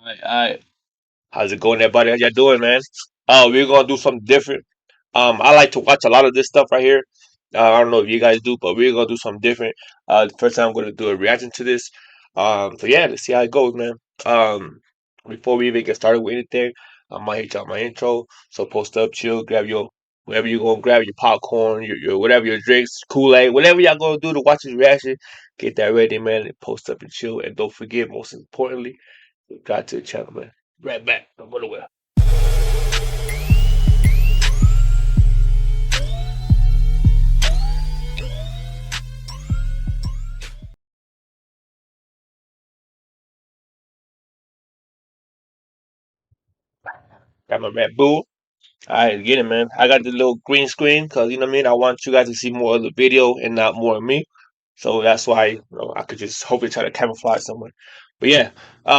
Alright. How's it going, everybody? How y'all doing, man? We're gonna do something different. I like to watch a lot of this stuff right here. I don't know if you guys do, but we're gonna do something different. The first time I'm gonna do a reaction to this. So yeah, let's see how it goes, man. Um, Before we even get started with anything, I might hit y'all my intro. So post up, chill, grab your whatever you gonna grab, your popcorn, your whatever your drinks, Kool-Aid, whatever y'all gonna do to watch this reaction. Get that ready, man, and post up and chill. And don't forget, most importantly, subscribe to the channel, man. Right back. Don't go nowhere. Got my Red Bull. Alright, get it, man. I got the little green screen because you know what I mean. I want you guys to see more of the video and not more of me. So that's why I could just hopefully try to camouflage somewhere. But yeah,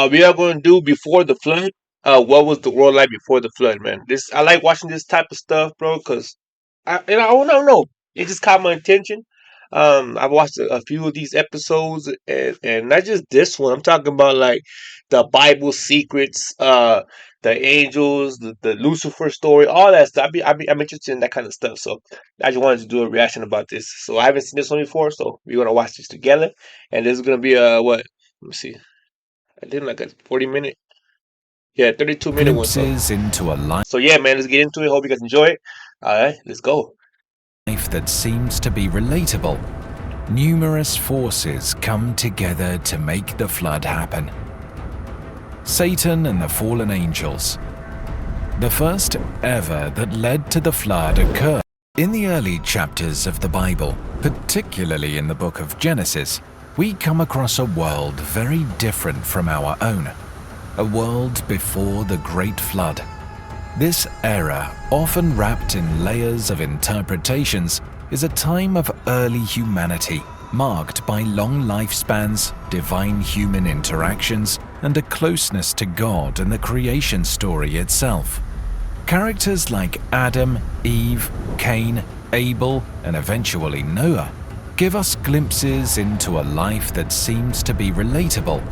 we are going to do before the flood. What was the world like before the flood, man? This I like watching this type of stuff, bro, because I don't know. It just caught my attention. I've watched a few of these episodes, and not just this one. I'm talking about like the Bible secrets, the angels, the Lucifer story, all that stuff. I'm interested in that kind of stuff. So I just wanted to do a reaction about this. So I haven't seen this one before, so we're gonna watch this together. And this is gonna be a what? Let me see. I did like a 40 minute, yeah, 32 minute one. So Glimpses into a life yeah, man, let's get into it. Hope you guys enjoy it. All right, let's go. that seems to be relatable. Numerous forces come together to make the flood happen. Satan and the fallen angels. The first ever that led to the flood occurred in the early chapters of the Bible, particularly in the book of Genesis. We come across a world very different from our own, a world before the Great Flood. This era, often wrapped in layers of interpretations, is a time of early humanity, marked by long lifespans, divine human interactions, and a closeness to God and the creation story itself. Characters like Adam, Eve, Cain, Abel, and eventually Noah give us glimpses into a life that seems to be relatable.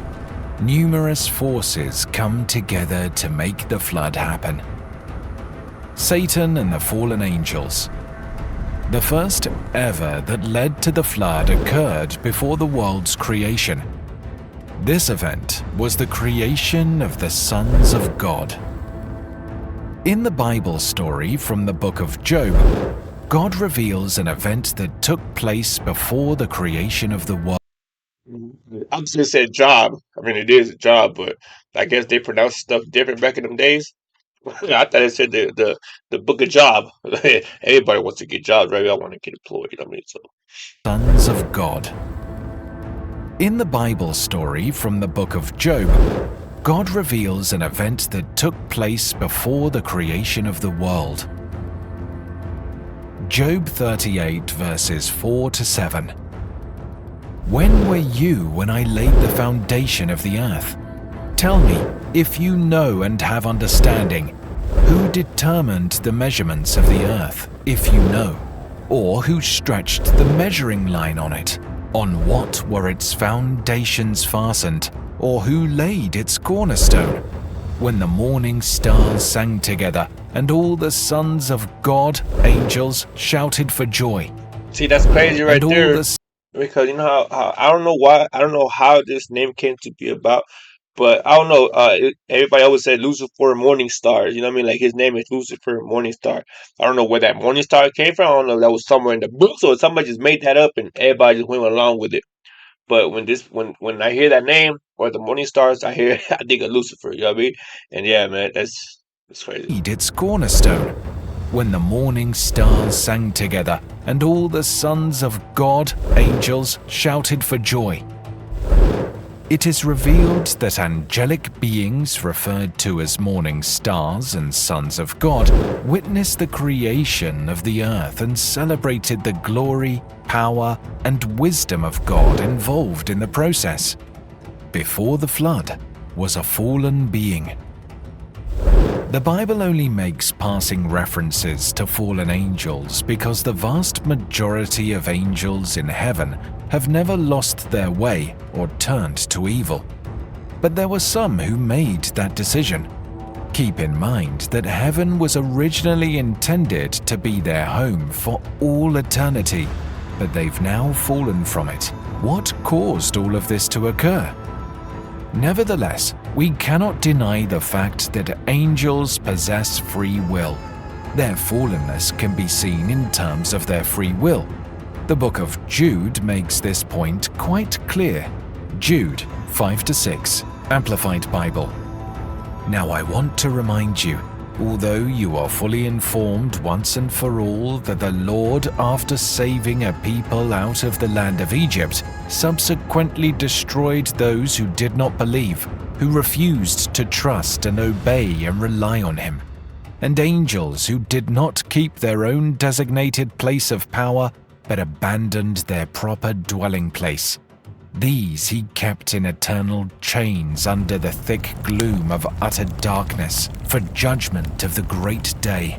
Numerous forces come together to make the flood happen. Satan and the fallen angels. The first ever that led to the flood occurred before the world's creation. This event was the creation of the sons of God. In the Bible story from the book of Job, God reveals an event that took place before the creation of the world. I was gonna say job. I mean, it is a job, but I guess they pronounce stuff different back in them days. I thought it said the book of job. Everybody wants to get jobs, right? I want to get employed. I mean, so Sons of God. In the Bible story from the book of Job, God reveals an event that took place before the creation of the world. Job 38 verses 4 to 7. When were you when I laid the foundation of the earth? Tell me, if you know and have understanding, who determined the measurements of the earth, if you know? Or who stretched the measuring line on it? On what were its foundations fastened? Or who laid its cornerstone? When the morning stars sang together, and all the sons of God, angels, shouted for joy. see, that's crazy right And all there. the Because you know how I don't know why I don't know how this name came to be about, but I don't know. Everybody always said Lucifer Morning Star. You know what I mean? Like his name is Lucifer Morning Star. I don't know where that Morning Star came from. I don't know if that was somewhere in the books or somebody just made that up and everybody just went along with it. But when I hear that name or the Morning Stars, I hear I think of Lucifer. You know what I mean? And yeah, man, that's crazy. laid its cornerstone. When the morning stars sang together, and all the sons of God, angels, shouted for joy. It is revealed that angelic beings referred to as morning stars and sons of God witnessed the creation of the earth and celebrated the glory, power, and wisdom of God involved in the process. Before the flood was a fallen being. The Bible only makes passing references to fallen angels because the vast majority of angels in heaven have never lost their way or turned to evil. but there were some who made that decision. Keep in mind that heaven was originally intended to be their home for all eternity, but they've now fallen from it. What caused all of this to occur? Nevertheless, we cannot deny the fact that angels possess free will. Their fallenness can be seen in terms of their free will. The book of Jude makes this point quite clear. Jude 5-6, Amplified Bible. Now I want to remind you, although you are fully informed once and for all that the Lord, after saving a people out of the land of Egypt, subsequently destroyed those who did not believe, who refused to trust and obey and rely on Him, and angels who did not keep their own designated place of power but abandoned their proper dwelling place. These He kept in eternal chains under the thick gloom of utter darkness for judgment of the great day.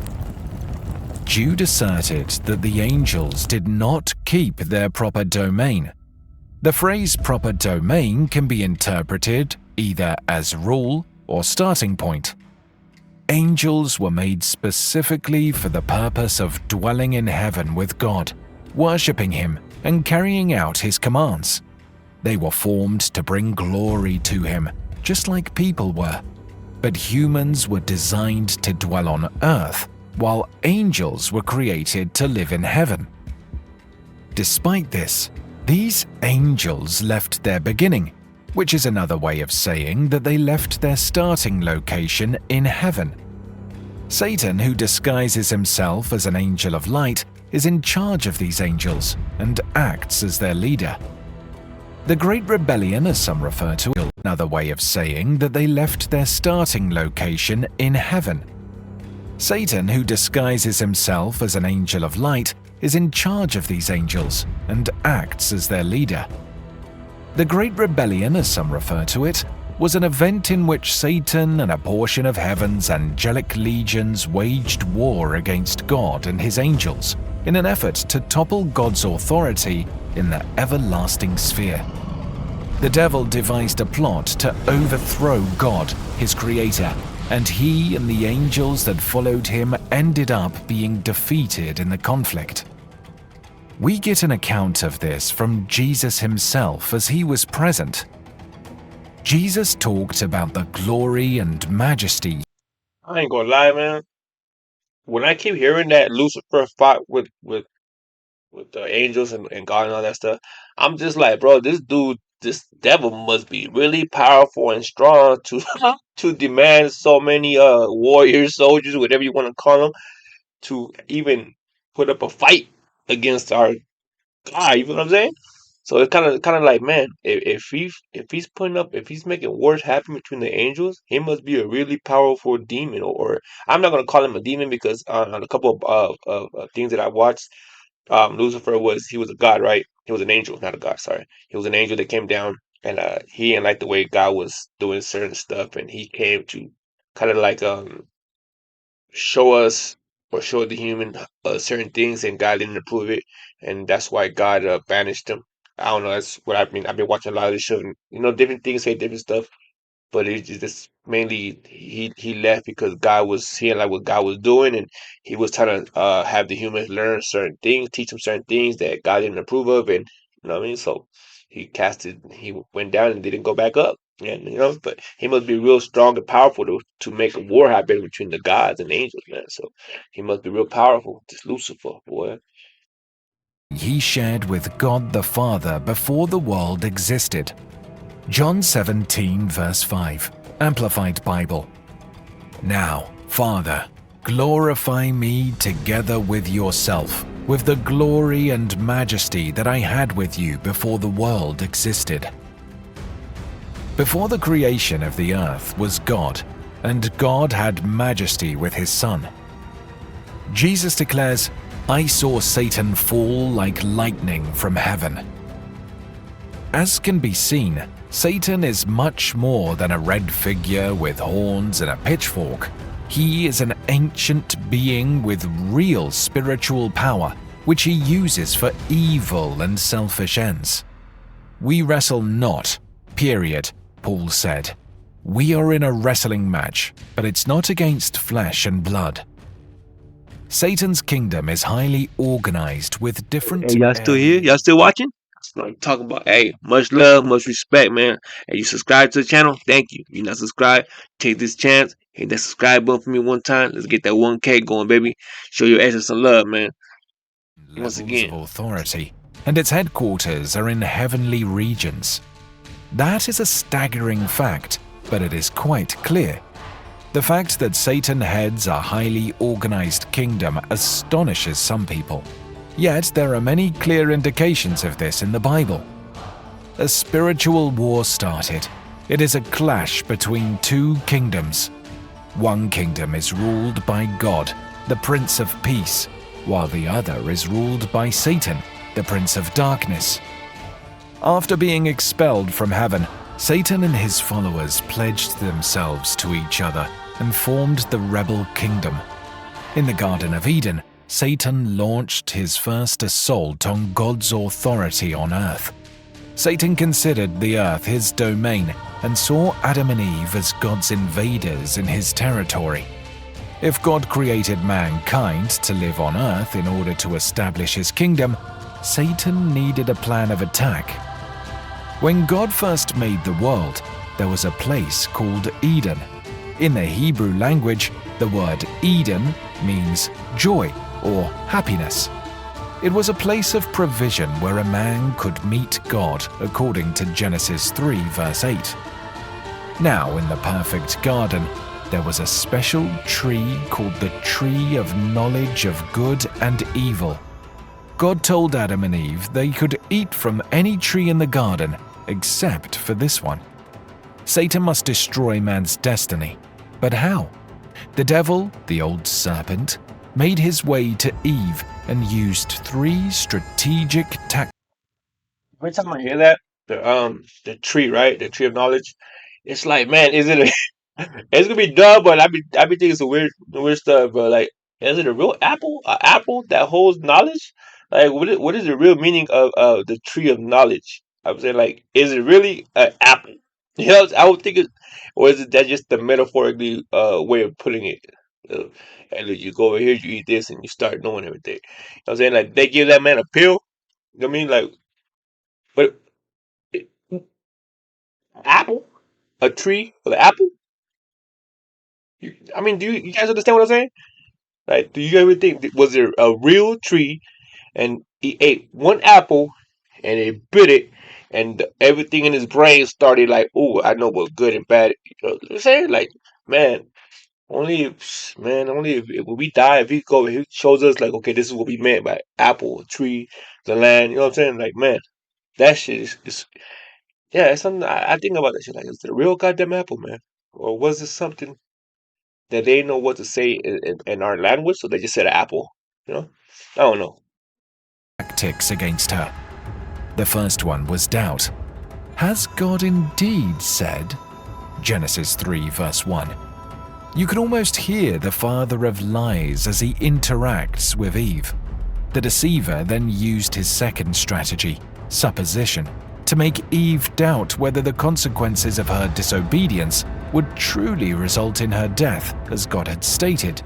Jude asserted that the angels did not keep their proper domain. The phrase proper domain can be interpreted either as rule or starting point. Angels were made specifically for the purpose of dwelling in heaven with God, worshipping Him and carrying out His commands. They were formed to bring glory to Him, just like people were. But humans were designed to dwell on earth, while angels were created to live in heaven. Despite this, these angels left their beginning, which is another way of saying that they left their starting location in heaven. Satan, who disguises himself as an angel of light, is in charge of these angels and acts as their leader. The Great Rebellion, as some refer to it, another way of saying that they left their starting location in heaven. Satan, who disguises himself as an angel of light, is in charge of these angels and acts as their leader. The Great Rebellion, as some refer to it, was an event in which Satan and a portion of heaven's angelic legions waged war against God and His angels in an effort to topple God's authority in the everlasting sphere. The devil devised a plot to overthrow God, His creator, and he and the angels that followed him ended up being defeated in the conflict. We get an account of this from Jesus Himself as He was present. Jesus talked about the glory and majesty. I ain't gonna lie, man. When I keep hearing that Lucifer fought with the angels and God and all that stuff, I'm just like, bro, this devil must be really powerful and strong to to demand so many warriors, soldiers, whatever you want to call them, to even put up a fight against our God. You know what I'm saying? So it's kind of like, man, if he's making wars happen between the angels, he must be a really powerful demon. Or I'm not gonna call him a demon because on a couple of things that I watched, Lucifer he was a god, right? He was an angel, not a god. Sorry, he was an angel that came down, and he didn't like the way God was doing certain stuff, and he came to kind of like show us or show the human certain things, and God didn't approve it, and that's why God banished him. I don't know. That's what I mean. I've been watching a lot of this show, and different things say different stuff. But it's just mainly he left because God was seeing like what God was doing, and he was trying to have the humans learn certain things, teach them certain things that God didn't approve of, and you know what I mean. So he went down and didn't go back up, and but he must be real strong and powerful to make a war happen between the gods and the angels, man. So he must be real powerful. This Lucifer, boy. He shared with God the Father before the world existed. John 17 verse 5, Amplified Bible. Now, Father, glorify me together with yourself, with the glory and majesty that I had with you before the world existed. Before the creation of the earth was God, and God had majesty with His Son. Jesus declares, I saw Satan fall like lightning from heaven. As can be seen, Satan is much more than a red figure with horns and a pitchfork. He is an ancient being with real spiritual power, which he uses for evil and selfish ends. We wrestle not, period, Paul said, "We are in a wrestling match, but it's not against flesh and blood." Satan's kingdom is highly organized with different Hey, y'all still here? Y'all still watching? That's what I'm talking about. Hey, much love, much respect, man. Hey, you subscribe to the channel? Thank you. If you're not subscribed, take this chance. Hit that subscribe button for me one time. Let's get that 1K going, baby. Show your asses some love, man. Once levels of again. authority, and its headquarters are in heavenly regions. That is a staggering fact, but it is quite clear. The fact that Satan heads a highly organized kingdom astonishes some people. Yet there are many clear indications of this in the Bible. A spiritual war started. It is a clash between two kingdoms. One kingdom is ruled by God, the Prince of Peace, while the other is ruled by Satan, the Prince of Darkness. After being expelled from heaven, Satan and his followers pledged themselves to each other and formed the rebel kingdom. In the Garden of Eden, Satan launched his first assault on God's authority on earth. Satan considered the earth his domain and saw Adam and Eve as God's invaders in his territory. If God created mankind to live on earth in order to establish his kingdom, Satan needed a plan of attack. When God first made the world, there was a place called Eden. In the Hebrew language, the word Eden means joy or happiness. It was a place of provision where a man could meet God, according to Genesis 3 verse 8. Now, in the perfect garden, there was a special tree called the tree of knowledge of good and evil. God told Adam and Eve they could eat from any tree in the garden except for this one. Satan must destroy man's destiny. But how? The devil, the old serpent, made his way to Eve and used three strategic tactics. Every time I hear that, the tree, right? The tree of knowledge. It's like, man, is it a it's gonna be dumb, but I be thinking some weird stuff, bro. Like, is it a real apple? A apple that holds knowledge? Like, what is the real meaning of the tree of knowledge? I'm saying, like, is it really an apple? You know, I would think it, or is it that just the metaphorically way of putting it? Uh, and look, you go over here, you eat this, and you start knowing everything. You know what I'm saying? Like, they give that man a pill. You know what I mean? Like, but it, apple, a tree with an apple. I mean, do you guys understand what I'm saying? Like, do you ever think was there a real tree and he ate one apple and he bit it and everything in his brain started like, oh, I know what's good and bad. You know what I'm saying? Like, man, only if when we die, if he shows us like, okay, this is what we meant by apple, tree, the land. You know what I'm saying? Like, man, that shit is yeah, it's something I think about that shit. Like, is it a real goddamn apple, man, or was it something that they know what to say in our language, so they just said apple. You know, I don't know. Against her. The first one was doubt. Has God indeed said? Genesis 3 verse 1. You can almost hear the father of lies as he interacts with Eve. The deceiver then used his second strategy, supposition, to make Eve doubt whether the consequences of her disobedience would truly result in her death, as God had stated.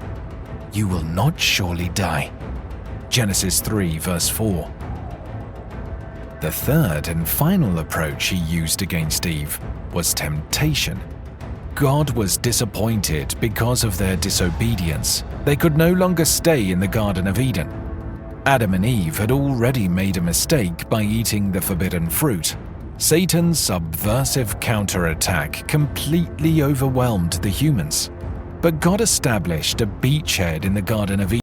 You will not surely die. Genesis 3 verse 4. The third and final approach he used against Eve was temptation. God was disappointed because of their disobedience. They could no longer stay in the Garden of Eden. Adam and Eve had already made a mistake by eating the forbidden fruit. Satan's subversive counterattack completely overwhelmed the humans. But God established a beachhead in the Garden of Eden.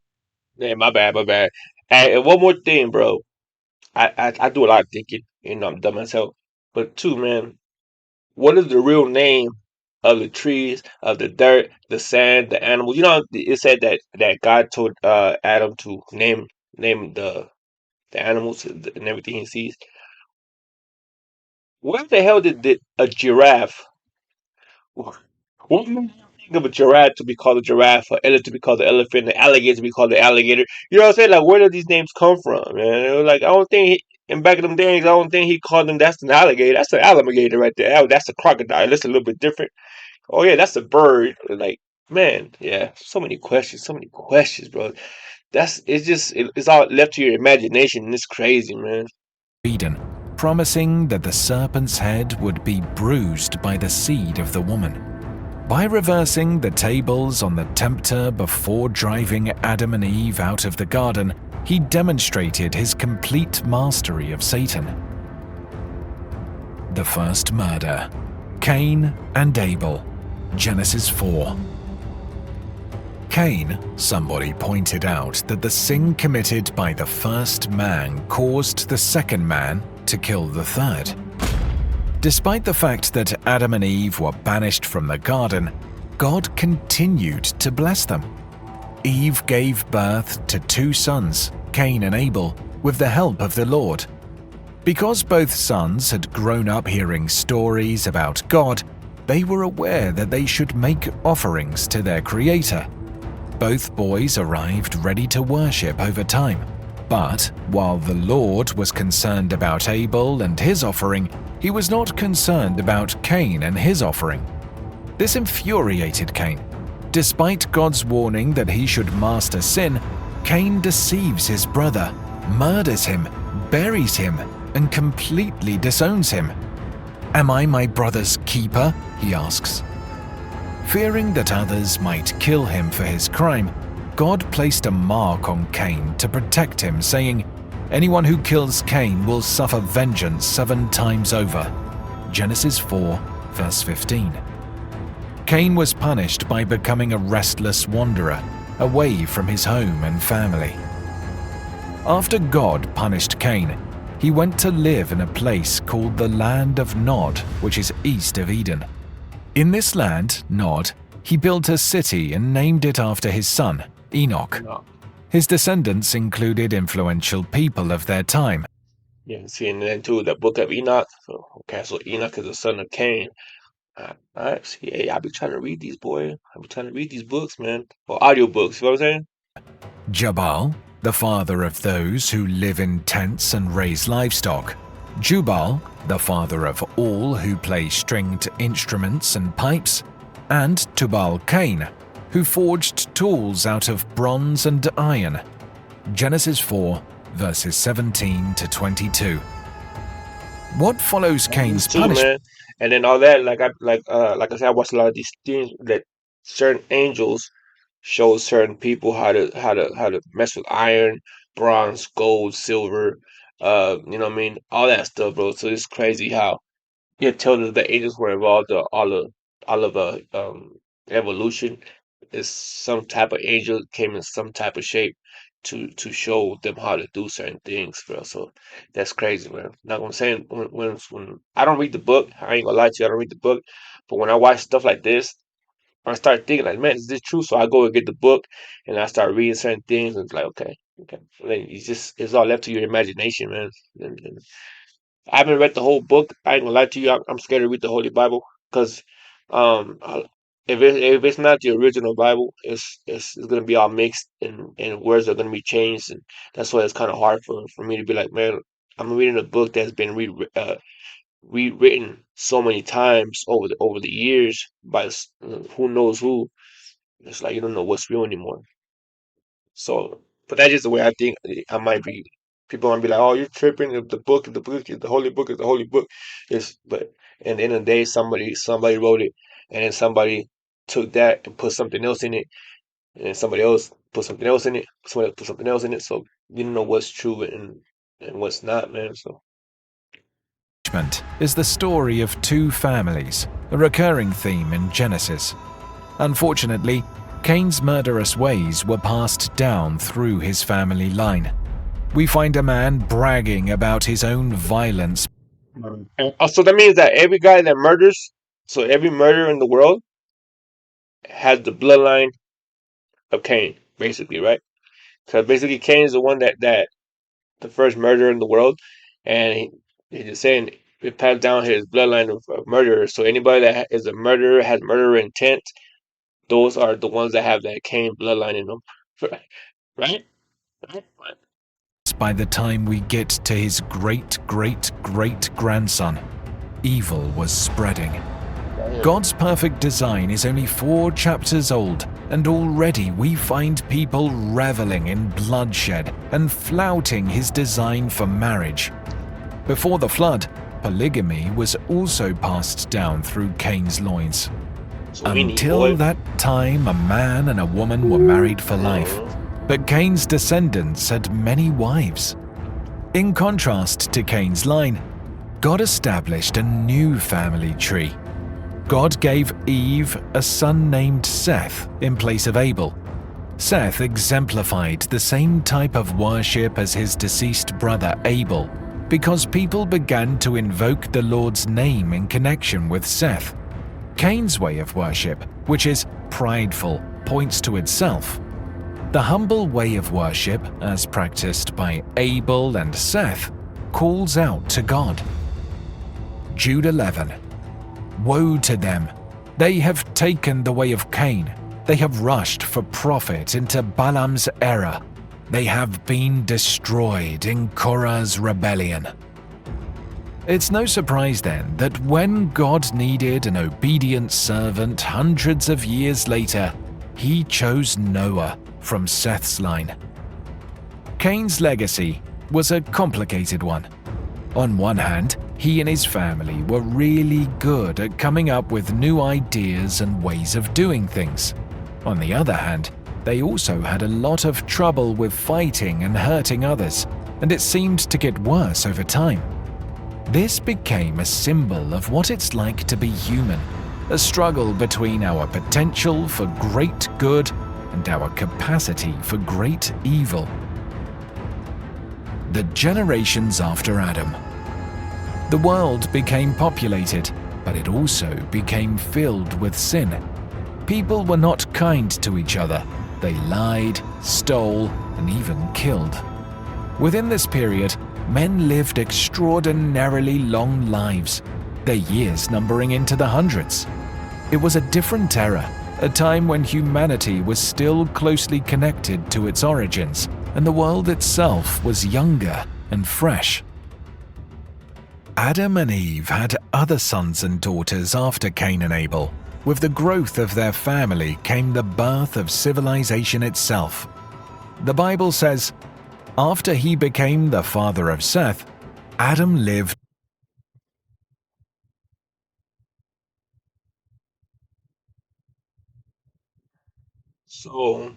Yeah, my bad, my bad. And one more thing, bro. I do a lot of thinking. You know, I'm dumb myself. But two, man, what is the real name of the trees, of the dirt, the sand, the animals? You know, it said that God told Adam to name the animals and everything he sees. What the hell did a giraffe? What made you think of a giraffe to be called a giraffe, an elephant to be called an elephant, an alligator to be called an alligator? You know what I'm saying? Like, where do these names come from, man? Like, I don't think. And back in them days, I don't think he called them. That's an alligator. That's an alligator right there. That's a crocodile. That's a little bit different. Oh yeah, that's a bird. Like man, yeah. So many questions. So many questions, bro. It's all left to your imagination, and it's crazy, man. Eden, promising that the serpent's head would be bruised by the seed of the woman. By reversing the tables on the tempter before driving Adam and Eve out of the garden, he demonstrated his complete mastery of Satan. The first murder. Cain and Abel. Genesis 4. Cain, somebody pointed out that the sin committed by the first man caused the second man to kill the third. Despite the fact that Adam and Eve were banished from the garden, God continued to bless them. Eve gave birth to 2 sons, Cain and Abel, with the help of the Lord. Because both sons had grown up hearing stories about God, they were aware that they should make offerings to their Creator. Both boys arrived ready to worship over time. But while the Lord was concerned about Abel and his offering, he was not concerned about Cain and his offering. This infuriated Cain. Despite God's warning that he should master sin, Cain deceives his brother, murders him, buries him, and completely disowns him. "Am I my brother's keeper?" he asks. Fearing that others might kill him for his crime, God placed a mark on Cain to protect him, saying, "Anyone who kills Cain will suffer vengeance 7 times over." Genesis 4, verse 15. Cain was punished by becoming a restless wanderer, away from his home and family. After God punished Cain, he went to live in a place called the land of Nod, which is east of Eden. In this land, Nod, he built a city and named it after his son, Enoch. His descendants included influential people of their time. Yeah, see, and then too, the book of Enoch. So, okay, so Enoch is the son of Cain. Alright, see, hey, I be trying to read these, boy. I be trying to read these books, man. Or audio books, you know what I'm saying? Jabal, the father of those who live in tents and raise livestock. Jubal, the father of all who play stringed instruments and pipes. And Tubal-Cain, who forged tools out of bronze and iron. Genesis 4, verses 17 to 22. What follows Cain's punishment? Man. And then all that, like I said, I watched a lot of these things that certain angels show certain people how to mess with iron, bronze, gold, silver, you know what I mean, all that stuff, bro. So it's crazy how you tell us the angels were involved. All of the evolution is some type of angel came in some type of shape to show them how to do certain things, bro. So that's crazy, man. Now I'm saying when I don't read the book, I ain't gonna lie to you, I don't read the book, but when I watch stuff like this, I start thinking like, man, is this true? So I go and get the book and I start reading certain things, and it's like, okay, okay. And then it's all left to your imagination, man. And I haven't read the whole book. I ain't gonna lie to you. I'm scared to read the Holy Bible because if it's not the original Bible, it's gonna be all mixed and words are gonna be changed, and that's why it's kind of hard for me to be like, man, I'm reading a book that's been rewritten so many times over the years by who knows who. It's like you don't know what's real anymore. So, but that's just the way I think. I might be. People might be like, "Oh, you're tripping. If the book, if the book, if the holy book is the holy book." But at the end of the day, somebody wrote it, and then somebody took that and put something else in it, and then somebody else put something else in it. Somebody else put something else in it. So you don't know what's true and what's not, man. So Is the story of 2 families, a recurring theme in Genesis. Unfortunately, Cain's murderous ways were passed down through his family line. We find a man bragging about his own violence. so that means that every guy that murders, so every murderer in the world has the bloodline of Cain, basically, right? Because basically Cain is the one that the first murderer in the world, and he's just saying it passed down his bloodline of murderers. So anybody that is a murderer has murder intent. Those are the ones that have that Cain bloodline in them, right? Right? Right? by the time we get to his great-great-great-grandson, evil was spreading. God's perfect design is only 4 chapters old, and already we find people reveling in bloodshed and flouting his design for marriage. Before the flood, polygamy was also passed down through Cain's loins. Until that time, a man and a woman were married for life, but Cain's descendants had many wives. In contrast to Cain's line, God established a new family tree. God gave Eve a son named Seth in place of Abel. Seth exemplified the same type of worship as his deceased brother Abel, because people began to invoke the Lord's name in connection with Seth. Cain's way of worship, which is prideful, points to itself. The humble way of worship, as practiced by Abel and Seth, calls out to God. Jude 11. Woe to them! They have taken the way of Cain. They have rushed for profit into Balaam's error. They have been destroyed in Korah's rebellion. It's no surprise then that when God needed an obedient servant hundreds of years later, he chose Noah from Seth's line. Cain's legacy was a complicated one. On one hand, he and his family were really good at coming up with new ideas and ways of doing things. On the other hand, they also had a lot of trouble with fighting and hurting others, and it seemed to get worse over time. This became a symbol of what it's like to be human, a struggle between our potential for great good and our capacity for great evil. The generations after Adam. The world became populated, but it also became filled with sin. People were not kind to each other. They lied, stole, and even killed. Within this period, men lived extraordinarily long lives, their years numbering into the hundreds. It was a different era, a time when humanity was still closely connected to its origins, and the world itself was younger and fresh. Adam and Eve had other sons and daughters after Cain and Abel. With the growth of their family came the birth of civilization itself. The Bible says, after he became the father of Seth, Adam lived. So,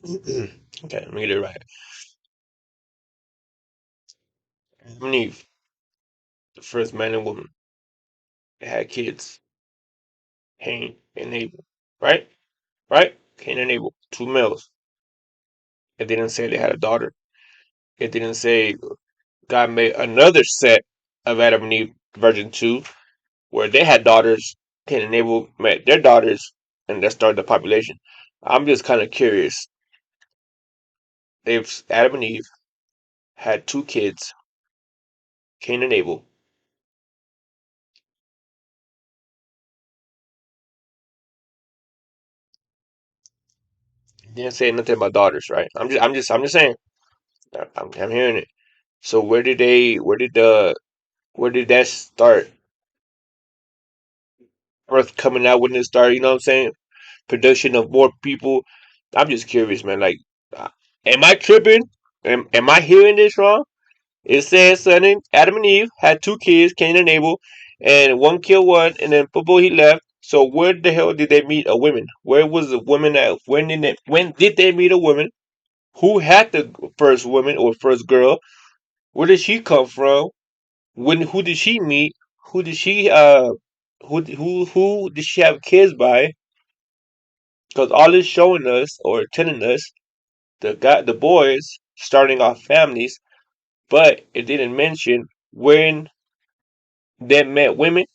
okay, let me get it right. Adam and Eve, the first man and woman, they had kids, Cain and Abel, right? Right? Cain and Abel, 2 males. It didn't say they had a daughter. It didn't say God made another set of Adam and Eve, version 2, where they had daughters. Cain and Abel met their daughters, and that started the population. I'm just kind of curious. If Adam and Eve had 2 kids, Cain and Abel. It didn't say nothing about daughters, right? I'm just saying. I'm hearing it. So where did that start? Earth coming out when it started, you know what I'm saying? Production of more people. I'm just curious, man. Like, uh, am I tripping? Am I hearing this wrong? It says Adam and Eve had 2 kids, Cain and Abel, and one killed one, and then he left. So where the hell did they meet a woman? Where was the woman at? When did they meet a woman? Who had the first woman or first girl? Where did she come from? Who did she meet? Who did she who did she have kids by? Because all it's showing us or telling us the boys starting off families, but it didn't mention when they met women.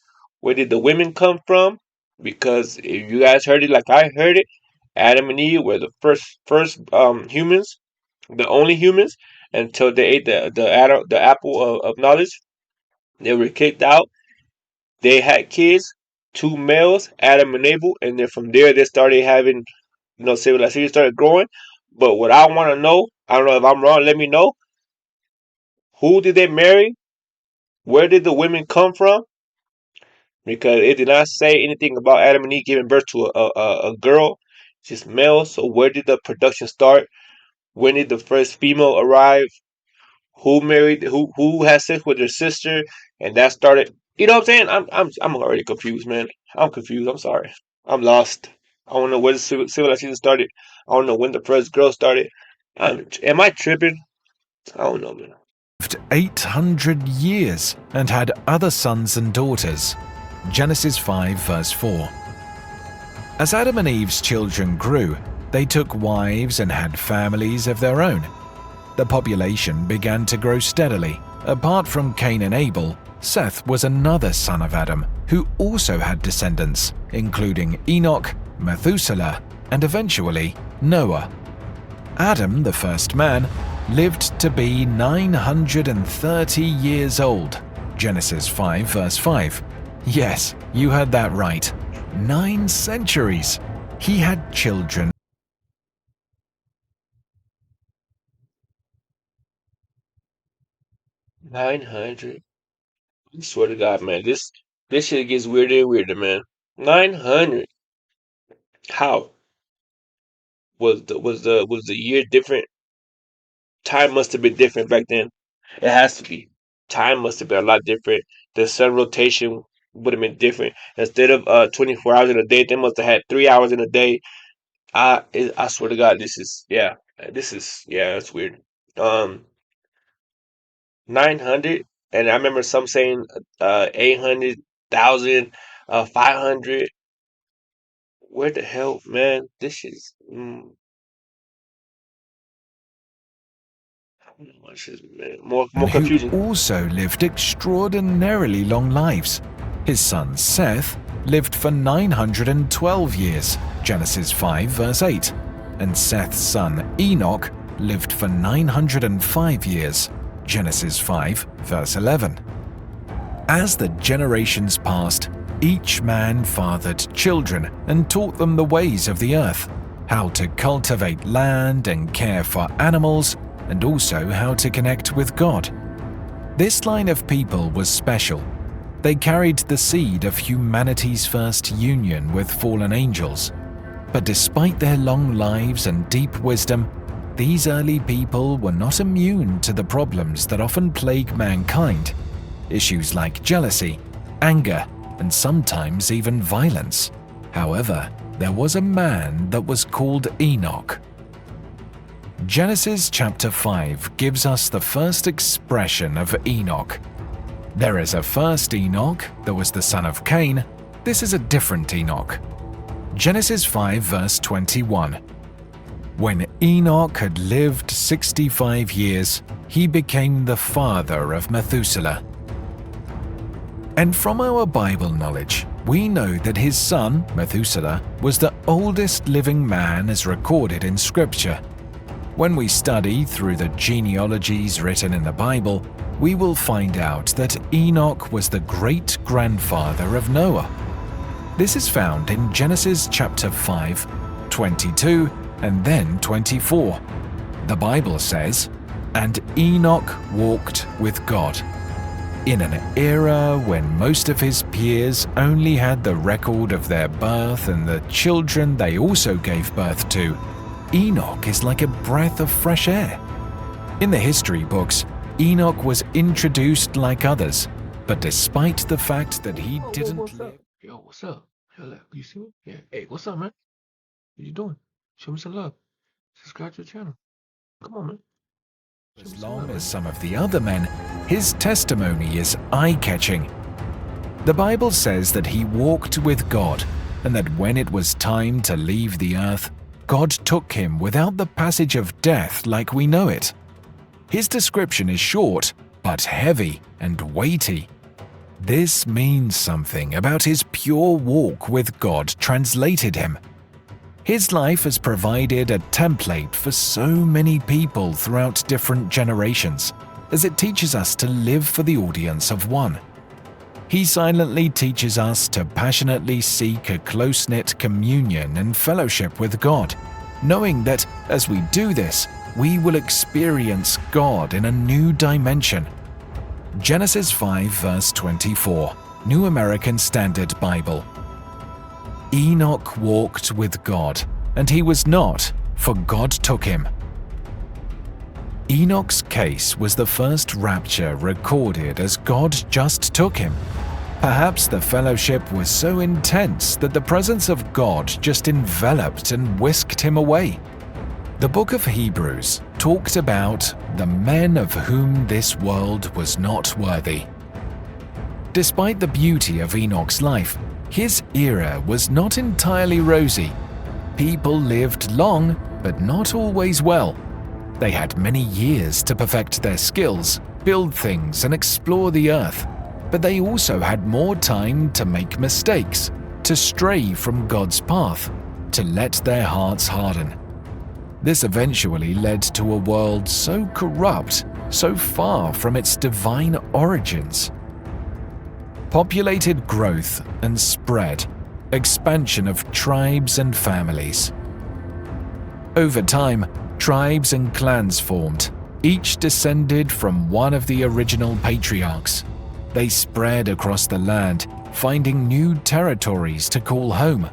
Where did the women come from? Because if you guys heard it like I heard it, Adam and Eve were the first humans, the only humans until they ate the apple of knowledge. They were kicked out. They had kids, 2 males, Adam and Abel, and then from there they started having civilization started growing. But what I want to know I don't know if I'm wrong. Let me know. Who did they marry? Where did the women come from? Because it did not say anything about Adam and Eve giving birth to a girl, just male. So where did the production start? When did the first female arrive? Who married? Who had sex with their sister? And that started. You know what I'm saying? I'm already confused, man. I'm confused. I'm sorry. I'm lost. I don't know where the civilization started. I don't know when the first girl started. Am I tripping? I don't know, man. Lived 800 years and had other sons and daughters. Genesis 5 verse 4. As Adam and Eve's children grew, they took wives and had families of their own. The population began to grow steadily. Apart from Cain and Abel, Seth was another son of Adam who also had descendants, including Enoch, Methuselah, and eventually Noah. Adam, the first man, lived to be 930 years old. Genesis 5 verse 5. Yes, you heard that right. 9 centuries. He had children. 900. I swear to God, man, this shit gets weirder and weirder, man. 900. How was the year different? Time must have been different back then. It has to be. Time must have been a lot different. The sun rotation would have been different. Instead of 24 hours in a day, they must have had 3 hours in a day. I swear to God, this is that's weird. Um, 900, and I remember some saying 800,000, 500. Where the hell, man? This is I don't know what shit, man. More Who confusion. also lived extraordinarily long lives. His son Seth lived for 912 years, Genesis 5 verse 8, and Seth's son Enoch lived for 905 years, Genesis 5 verse 11. As the generations passed, each man fathered children and taught them the ways of the earth, how to cultivate land and care for animals, and also how to connect with God. This line of people was special. They carried the seed of humanity's first union with fallen angels. But despite their long lives and deep wisdom, these early people were not immune to the problems that often plague mankind. Issues like jealousy, anger, and sometimes even violence. However, there was a man that was called Enoch. Genesis chapter 5 gives us the first expression of Enoch. There is a first Enoch that was the son of Cain. This is a different Enoch. Genesis 5 verse 21. When Enoch had lived 65 years, he became the father of Methuselah. And from our Bible knowledge, we know that his son, Methuselah, was the oldest living man as recorded in Scripture. When we study through the genealogies written in the Bible, we will find out that Enoch was the great-grandfather of Noah. This is found in Genesis chapter 5, 22, and then 24. The Bible says, "And Enoch walked with God." In an era when most of his peers only had the record of their birth and the children they also gave birth to, Enoch is like a breath of fresh air. In the history books, Enoch was introduced like others, but despite the fact that he didn't What's live... up? Yo, what's up? Hello, you see me? Yeah. Hey, what's up, man? What you doing? Show me some love. Subscribe to the channel. Come on, man. As long as some of the other men, his testimony is eye-catching. The Bible says that he walked with God, and that when it was time to leave the earth, God took him without the passage of death like we know it. His description is short, but heavy and weighty. This means something about his pure walk with God translated him. His life has provided a template for so many people throughout different generations, as it teaches us to live for the audience of one. He silently teaches us to passionately seek a close-knit communion and fellowship with God, knowing that as we do this, we will experience God in a new dimension. Genesis 5 verse 24, New American Standard Bible. Enoch walked with God, and he was not, for God took him. Enoch's case was the first rapture recorded as God just took him. Perhaps the fellowship was so intense that the presence of God just enveloped and whisked him away. The book of Hebrews talked about the men of whom this world was not worthy. Despite the beauty of Enoch's life, his era was not entirely rosy. People lived long, but not always well. They had many years to perfect their skills, build things, and explore the earth. But they also had more time to make mistakes, to stray from God's path, to let their hearts harden. This eventually led to a world so corrupt, so far from its divine origins. Populated growth and spread, expansion of tribes and families. Over time, tribes and clans formed, each descended from one of the original patriarchs. They spread across the land, finding new territories to call home.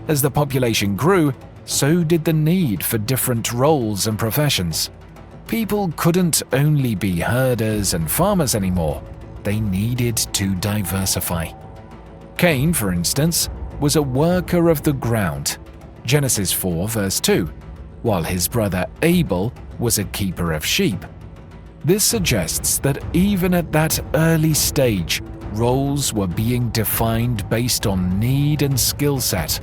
As the population grew, so did the need for different roles and professions. People couldn't only be herders and farmers anymore. They needed to diversify. Cain, for instance, was a worker of the ground, Genesis 4 verse 2, while his brother Abel was a keeper of sheep. This suggests that even at that early stage, roles were being defined based on need and skill set.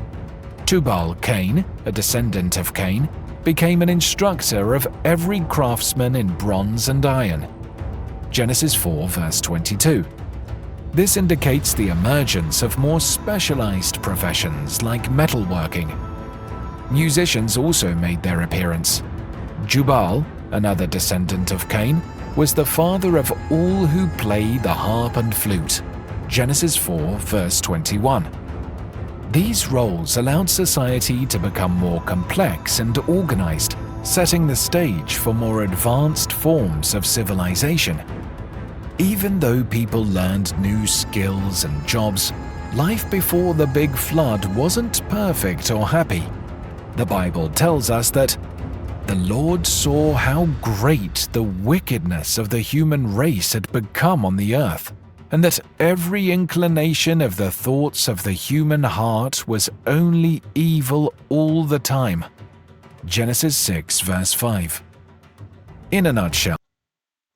Tubal-Cain, a descendant of Cain, became an instructor of every craftsman in bronze and iron. Genesis 4 verse 22. This indicates the emergence of more specialized professions like metalworking. Musicians also made their appearance. Jubal, another descendant of Cain, was the father of all who play the harp and flute. Genesis 4 verse 21. These roles allowed society to become more complex and organized, setting the stage for more advanced forms of civilization. Even though people learned new skills and jobs, life before the big flood wasn't perfect or happy. The Bible tells us that the Lord saw how great the wickedness of the human race had become on the earth, and that every inclination of the thoughts of the human heart was only evil all the time. Genesis 6 verse 5. In a nutshell,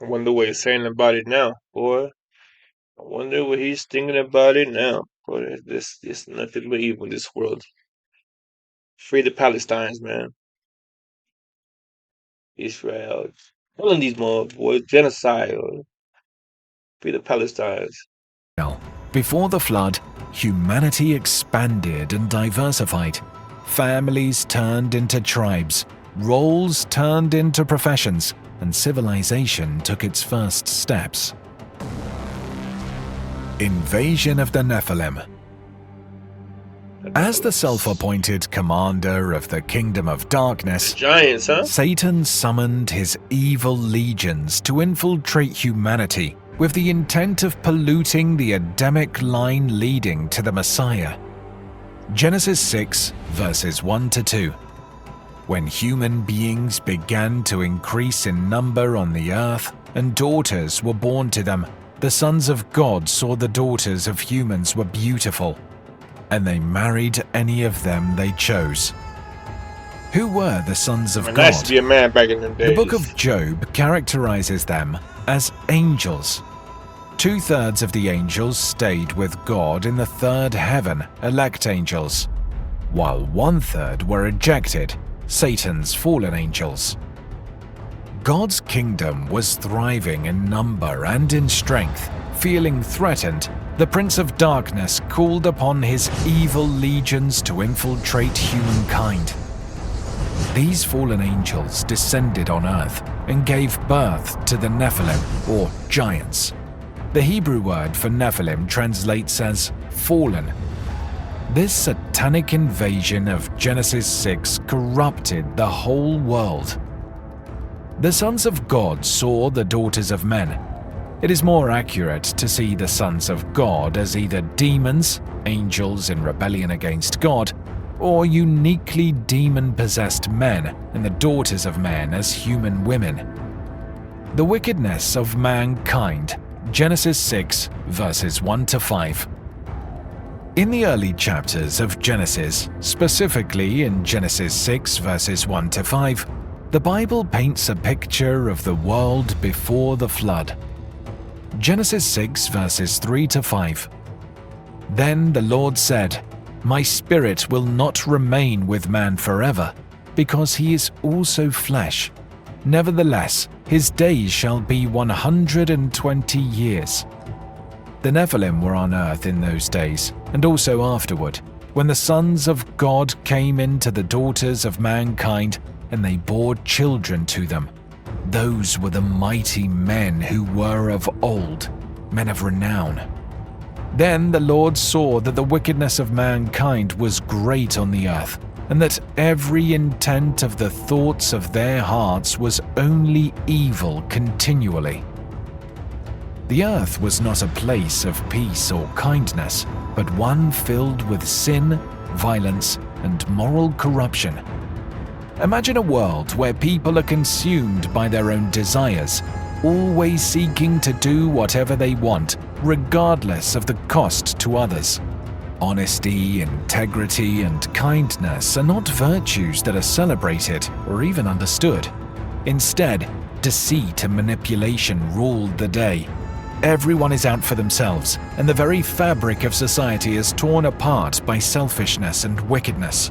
I wonder what he's saying about it now, boy. I wonder what he's thinking about it now. Boy, there's nothing but evil in this world. Free the Palestinians, man. Israel. Killing these boys. Genocide. Free the Palestinians. before the flood, humanity expanded and diversified. Families turned into tribes, roles turned into professions, and civilization took its first steps. Invasion of the Nephilim. As the self-appointed commander of the Kingdom of Darkness, Giants, huh? Satan summoned his evil legions to infiltrate humanity with the intent of polluting the Adamic line leading to the Messiah. Genesis 6, verses 1-2. When human beings began to increase in number on the earth, and daughters were born to them, the sons of God saw the daughters of humans were beautiful, and they married any of them they chose. Who were the sons of God? Nice to be a man back in them days. The book of Job characterizes them as angels. 2/3 of the angels stayed with God in the third heaven, elect angels, while 1/3 were ejected, Satan's fallen angels. God's kingdom was thriving in number and in strength. Feeling threatened, the Prince of Darkness called upon his evil legions to infiltrate humankind. These fallen angels descended on earth and gave birth to the Nephilim, or giants. The Hebrew word for Nephilim translates as fallen. This satanic invasion of Genesis 6 corrupted the whole world. The sons of God saw the daughters of men. It is more accurate to see the sons of God as either demons, angels in rebellion against God, or uniquely demon-possessed men and the daughters of men as human women. The wickedness of mankind, Genesis 6, verses 1 to 5. In the early chapters of Genesis, specifically in Genesis 6, verses 1 to 5, the Bible paints a picture of the world before the flood. Genesis 6, verses 3 to 5. Then the Lord said, "My spirit will not remain with man forever, because he is also flesh. Nevertheless, his days shall be 120 years." The Nephilim were on earth in those days, and also afterward, when the sons of God came into the daughters of mankind, and they bore children to them. Those were the mighty men who were of old, men of renown. Then the Lord saw that the wickedness of mankind was great on the earth, and that every intent of the thoughts of their hearts was only evil continually. The earth was not a place of peace or kindness, but one filled with sin, violence, and moral corruption. Imagine a world where people are consumed by their own desires, always seeking to do whatever they want, regardless of the cost to others. Honesty, integrity, and kindness are not virtues that are celebrated or even understood. Instead, deceit and manipulation ruled the day. Everyone is out for themselves, and the very fabric of society is torn apart by selfishness and wickedness.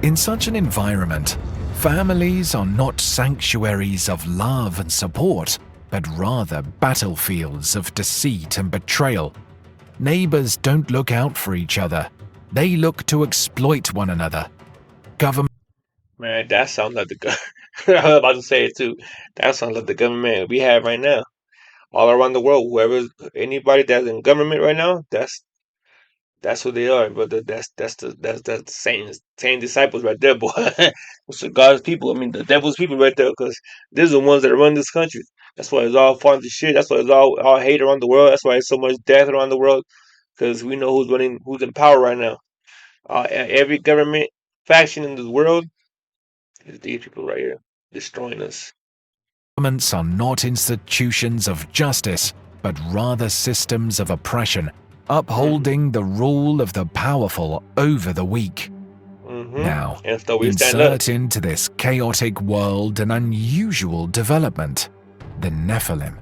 In such an environment, families are not sanctuaries of love and support, but rather battlefields of deceit and betrayal. Neighbors don't look out for each other. They look to exploit one another. Government. Man, that sounds like the I was about to say it too. That sounds like the government we have right now. All around the world, anybody that's in government right now, that's who they are. But that's the same disciples right there, boy. It's the God's people. I mean, the devil's people right there, because these are the ones that run this country. That's why it's all falling to shit. That's why it's all hate around the world. That's why there's so much death around the world, because we know who's in power right now. Every government faction in the world is these people right here destroying us. Governments are not institutions of justice, but rather systems of oppression, upholding the rule of the powerful over the weak. Now, And so we stand up. insert into this chaotic world an unusual development: the Nephilim.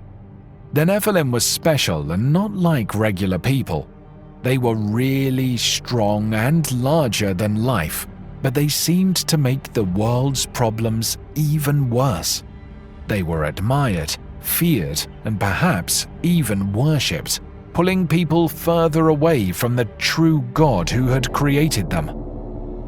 The Nephilim was special and not like regular people. They were really strong and larger than life, but they seemed to make the world's problems even worse. They were admired, feared, and perhaps even worshipped, pulling people further away from the true God who had created them.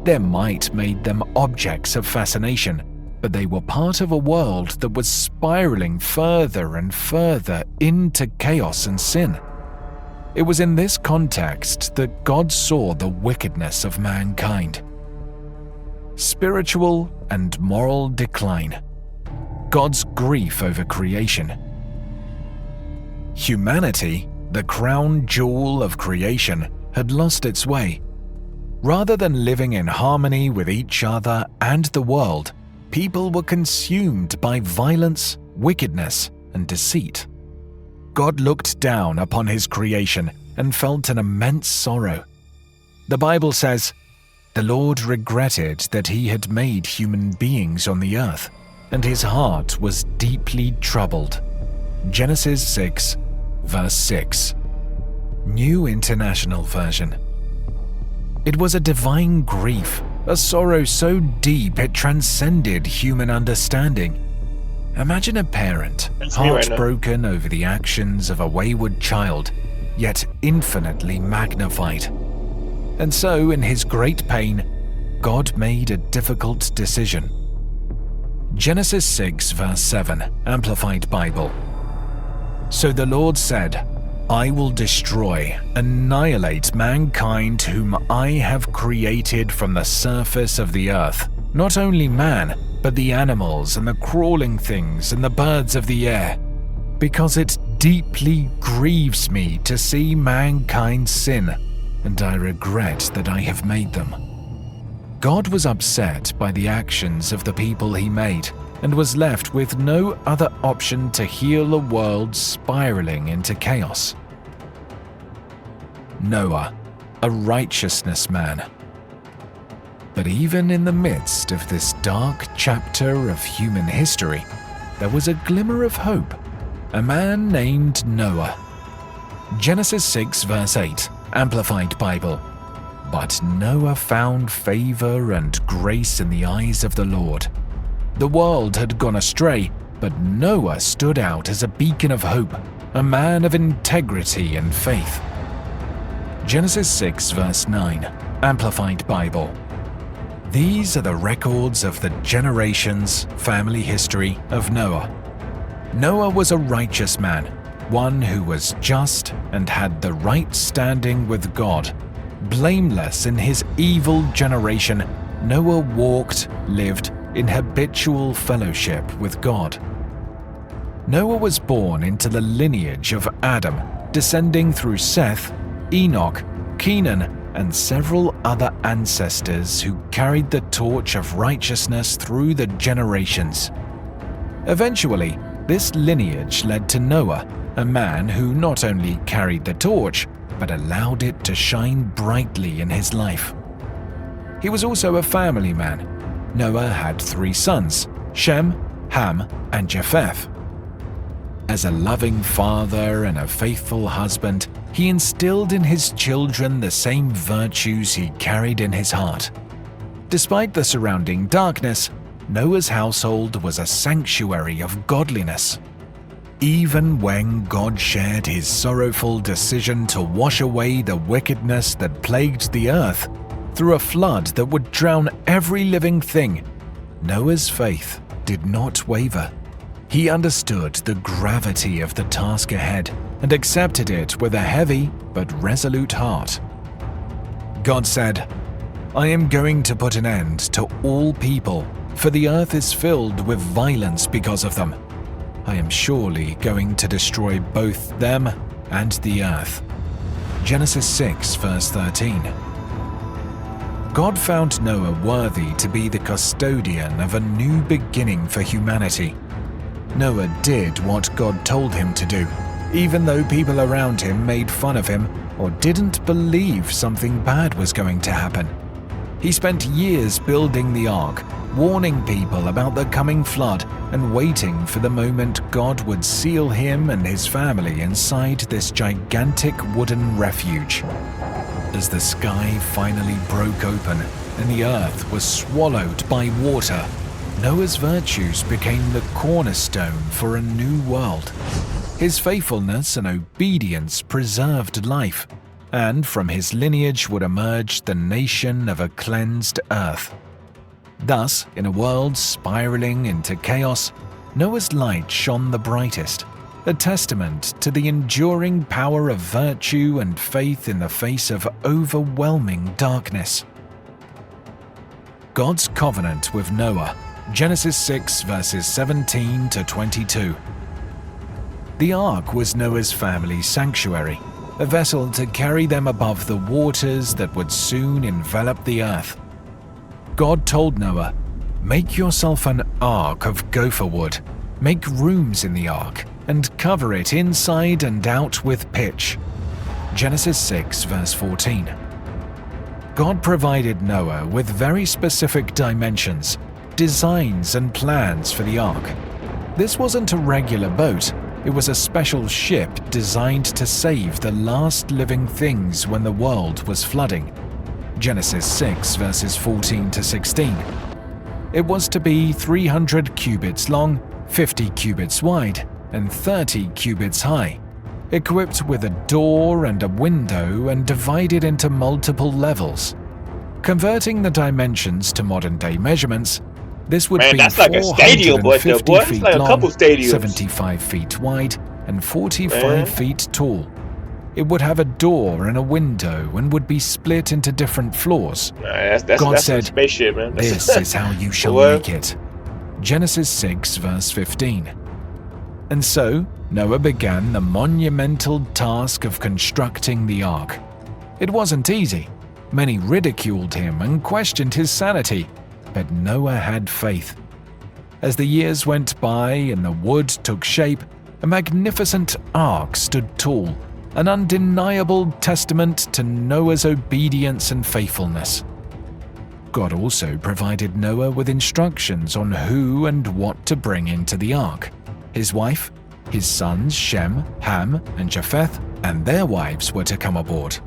Their might made them objects of fascination, but they were part of a world that was spiraling further and further into chaos and sin. It was in this context that God saw the wickedness of mankind. Spiritual and moral decline. God's grief over creation. Humanity, the crown jewel of creation, had lost its way. Rather than living in harmony with each other and the world, people were consumed by violence, wickedness, and deceit. God looked down upon his creation and felt an immense sorrow. The Bible says, "The Lord regretted that he had made human beings on the earth, and his heart was deeply troubled." Genesis 6, verse 6. New International Version. It was a divine grief, a sorrow so deep it transcended human understanding. Imagine a parent, That's me right now. heartbroken over the actions of a wayward child, yet infinitely magnified. And so, in his great pain, God made a difficult decision. Genesis 6, verse 7, Amplified Bible. "So the Lord said, I will destroy, annihilate mankind whom I have created from the surface of the earth, Not only man, but the animals and the crawling things and the birds of the air, because it deeply grieves me to see mankind sin, and I regret that I have made them. God was upset by the actions of the people he made, and was left with no other option to heal a world spiraling into chaos. Noah, a righteousness man. But even in the midst of this dark chapter of human history, there was a glimmer of hope. A man named Noah. Genesis 6 verse 8, Amplified Bible. But Noah found favor and grace in the eyes of the Lord. The world had gone astray, but Noah stood out as a beacon of hope, a man of integrity and faith. Genesis 6 verse 9, Amplified Bible. These are the records of the generations, family history of Noah. Noah was a righteous man, one who was just and had the right standing with God. Blameless in his evil generation, Noah walked, lived in habitual fellowship with God. Noah was born into the lineage of Adam, descending through Seth, Enoch, Kenan, and several other ancestors who carried the torch of righteousness through the generations. Eventually, this lineage led to Noah, a man who not only carried the torch, but allowed it to shine brightly in his life. He was also a family man. Noah had 3 sons, Shem, Ham, and Japheth. As a loving father and a faithful husband, he instilled in his children the same virtues he carried in his heart. Despite the surrounding darkness, Noah's household was a sanctuary of godliness. Even when God shared his sorrowful decision to wash away the wickedness that plagued the earth through a flood that would drown every living thing, Noah's faith did not waver. He understood the gravity of the task ahead and accepted it with a heavy but resolute heart. God said, "I am going to put an end to all people, for the earth is filled with violence because of them. I am surely going to destroy both them and the earth." Genesis 6 verse 13. God found Noah worthy to be the custodian of a new beginning for humanity. Noah did what God told him to do, even though people around him made fun of him or didn't believe something bad was going to happen. He spent years building the ark, warning people about the coming flood and waiting for the moment God would seal him and his family inside this gigantic wooden refuge. As the sky finally broke open and the earth was swallowed by water, Noah's virtues became the cornerstone for a new world. His faithfulness and obedience preserved life, and from his lineage would emerge the nation of a cleansed earth. Thus, in a world spiraling into chaos, Noah's light shone the brightest, a testament to the enduring power of virtue and faith in the face of overwhelming darkness. God's covenant with Noah, Genesis 6 verses 17 to 22. The ark was Noah's family sanctuary, a vessel to carry them above the waters that would soon envelop the earth. God told Noah, "Make yourself an ark of gopher wood, make rooms in the ark, and cover it inside and out with pitch." Genesis 6 verse 14. God provided Noah with very specific dimensions, designs and plans for the ark. This wasn't a regular boat, it was a special ship designed to save the last living things when the world was flooding. Genesis 6 verses 14 to 16. It was to be 300 cubits long, 50 cubits wide, and 30 cubits high, equipped with a door and a window and divided into multiple levels. Converting the dimensions to modern-day measurements, this would be that's like a stadium, boy. 450 It's feet like a long, couple stadiums. 75 feet wide, and 45 feet tall. It would have a door and a window and would be split into different floors. Nah, God that's a said, spaceship, man. "This is how you shall What? make it." Genesis 6 verse 15. And so, Noah began the monumental task of constructing the ark. It wasn't easy. Many ridiculed him and questioned his sanity, but Noah had faith. As the years went by and the wood took shape, a magnificent ark stood tall, an undeniable testament to Noah's obedience and faithfulness. God also provided Noah with instructions on who and what to bring into the ark: his wife, his sons Shem, Ham, and Japheth, and their wives were to come aboard.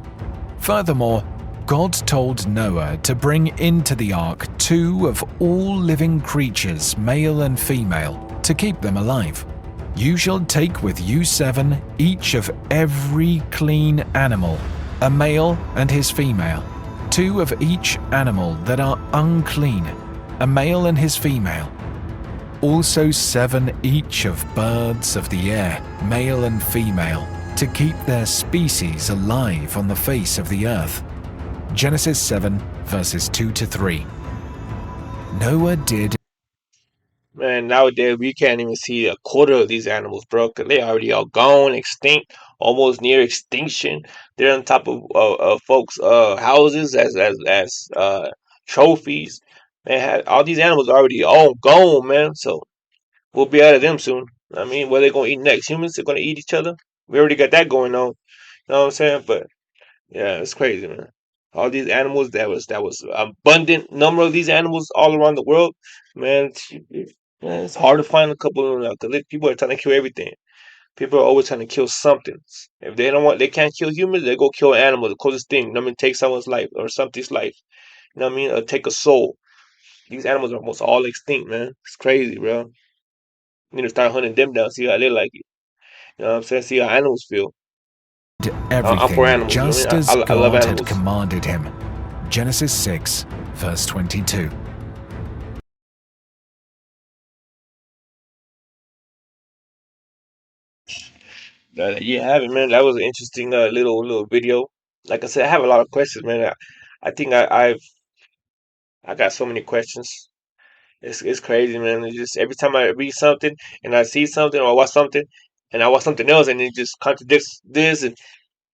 Furthermore, God told Noah to bring into the ark 2 of all living creatures, male and female, to keep them alive. "You shall take with you 7, each of every clean animal, a male and his female, 2 of each animal that are unclean, a male and his female. Also 7 each of birds of the air, male and female, to keep their species alive on the face of the earth." Genesis 7 verses 2 to 3. Noah did. Man, nowadays we can't even see a quarter of these animals, bro, 'cause they already all gone, extinct, almost near extinction. They're on top of folks' houses as trophies. Man, all these animals are already all gone, man. So we'll be out of them soon. I mean, what are they gonna eat next? Humans? They're gonna eat each other. We already got that going on. You know what I'm saying? But yeah, it's crazy, man. All these animals, that was abundant number of these animals all around the world, man. Man, it's hard to find a couple of them now because people are trying to kill everything. People are always trying to kill something. If they don't want, they can't kill humans, they go kill animals. The closest thing, you know what I mean, take someone's life or something's life. You know what I mean? Or take a soul. These animals are almost all extinct, man. It's crazy, bro. You need to start hunting them down, see how they like it. You know what I'm saying? See how animals feel. I'm for Everything animals. You know what just I mean? as I love God had animals. commanded him. Genesis 6 verse 22. You have it, man. That was an interesting little video. Like I said, I have a lot of questions, man. I think I got so many questions. It's crazy, man. It's just every time I read something and I see something or I watch something and I watch something else and it just contradicts this and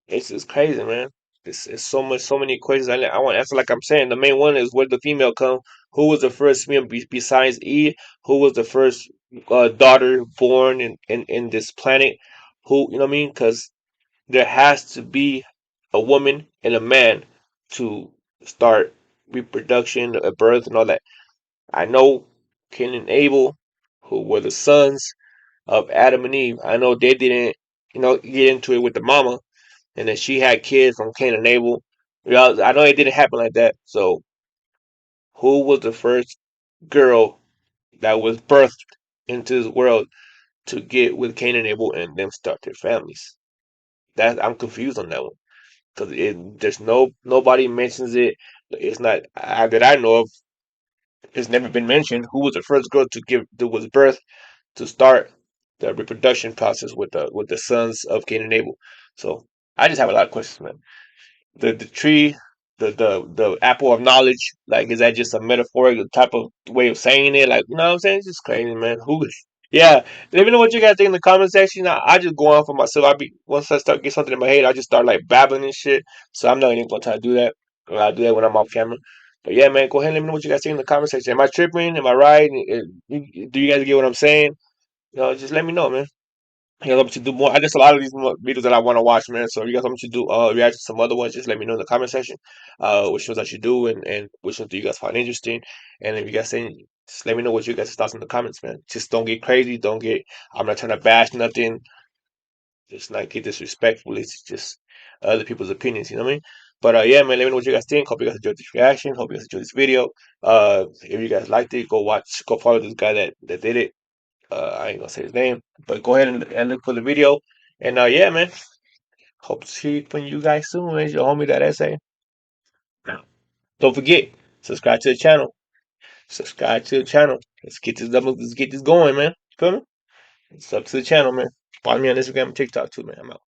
it's just crazy, man. It's so many questions I want to answer. Like I'm saying, the main one is where did the female come? Who was the first female besides Eve? Who was the first daughter born in this planet? Who, you know what I mean? Because there has to be a woman and a man to start reproduction, a birth, and all that. I know Cain and Abel, who were the sons of Adam and Eve. I know they didn't, get into it with the mama, and then she had kids from Cain and Abel. I know it didn't happen like that. So, who was the first girl that was birthed into this world to get with Cain and Abel and them start their families? That I'm confused on that one because there's nobody mentions it. It's not that I know of. It's never been mentioned who was the first girl to was birth to start the reproduction process with the sons of Cain and Abel. So I just have a lot of questions, man. The tree, the apple of knowledge, like is that just a metaphorical type of way of saying it? Like, you know what I'm saying? It's just crazy, man. Who? Yeah, let me know what you guys think in the comment section. I just go on for myself. Once I start get something in my head, I just start like babbling and shit. So I'm not even gonna try to do that. I'll do that when I'm off camera. But yeah, man, go ahead and let me know what you guys think in the comment section. Am I tripping? Am I right? Do you guys get what I'm saying? Just let me know, man. You guys want me to do more? I guess a lot of these videos that I want to watch, man. So if you guys want me to do react to some other ones, just let me know in the comment section. Which ones I should do and which ones do you guys find interesting. And if you guys think, just let me know what you guys thoughts in the comments, man. Just don't get crazy. Don't get. I'm not trying to bash nothing. Just not get disrespectful. It's just other people's opinions. You know what I mean? But yeah, man. Let me know what you guys think. Hope you guys enjoyed this reaction. Hope you guys enjoyed this video. If you guys liked it, go follow this guy that did it. I ain't gonna say his name, but go ahead and look for the video. And yeah, man. Hope to see from you guys soon. It's your homie that essay. Don't forget, subscribe to the channel. Subscribe to the channel. Let's get this going, man. Feel me? It's up to the channel, man. Follow me on Instagram and TikTok too, man. I'm out.